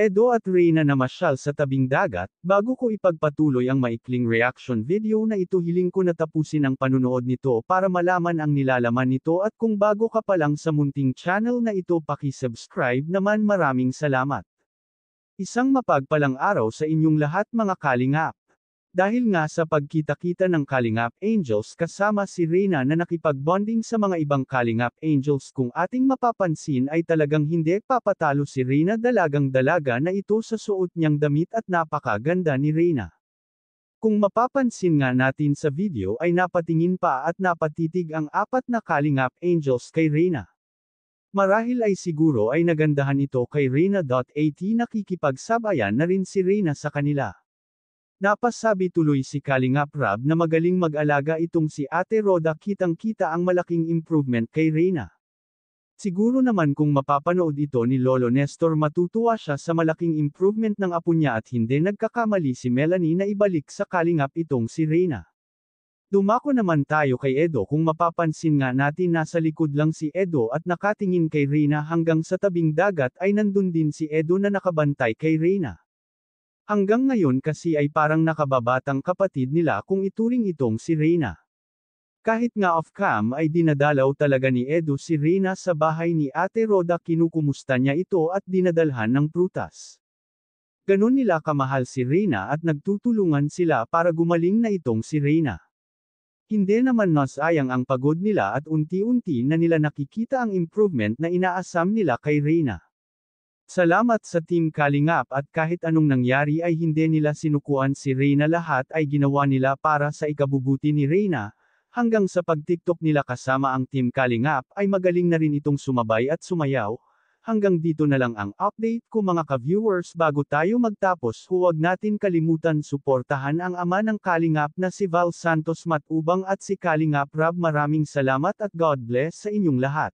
Edo at Reyna namasyal sa tabing dagat. Bago ko ipagpatuloy ang maikling reaction video na ito, hiling ko na tapusin ang panunood nito para malaman ang nilalaman nito, at kung bago ka pa lang sa munting channel na ito, paki-subscribe naman. Maraming salamat. Isang mapagpalang araw sa inyong lahat mga kalingap. Dahil nga sa pagkita-kita ng Kalingap Angels kasama si Reyna na nakipag-bonding sa mga ibang Kalingap Angels, kung ating mapapansin ay talagang hindi papatalo si Reyna. Dalagang-dalaga na ito sa suot niyang damit at napakaganda ni Reyna. Kung mapapansin nga natin sa video ay napatingin pa at napatitig ang apat na Kalingap Angels kay Reyna. Marahil ay siguro ay nagandahan ito kay Reyna. Nakikipagsabayan na rin si Reyna sa kanila. Napasabi tuloy si Kalingap Rab na magaling mag-alaga itong si Ate Rhoda. Kitang-kita ang malaking improvement kay Reyna. Siguro naman kung mapapanood ito ni Lolo Nestor, matutuwa siya sa malaking improvement ng apo niya, at hindi nagkakamali si Melanie na ibalik sa Kalingap itong si Reyna. Dumako naman tayo kay Edo. Kung mapapansin nga natin, nasa likod lang si Edo at nakatingin kay Reyna. Hanggang sa tabing dagat ay nandun din si Edo na nakabantay kay Reyna. Hanggang ngayon kasi ay parang nakababatang kapatid nila kung ituring itong si Reyna. Kahit nga off-cam ay dinadalaw talaga ni Edo si Reyna sa bahay ni Ate Rhoda. Kinukumusta niya ito at dinadalhan ng prutas. Ganon nila kamahal si Reyna at nagtutulungan sila para gumaling na itong si Reyna. Hindi naman nasayang ang pagod nila at unti-unti na nila nakikita ang improvement na inaasam nila kay Reyna. Salamat sa Team Kalingap, at kahit anong nangyari ay hindi nila sinukuan si Reyna. Lahat ay ginawa nila para sa ikabubuti ni Reyna. Hanggang sa pag-TikTok nila kasama ang Team Kalingap ay magaling na rin itong sumabay at sumayaw. Hanggang dito na lang ang update ko mga ka-viewers. Bago tayo magtapos, huwag natin kalimutan suportahan ang ama ng Kalingap na si Val Santos Matubang at si Kalingap Rab. Maraming salamat at God bless sa inyong lahat.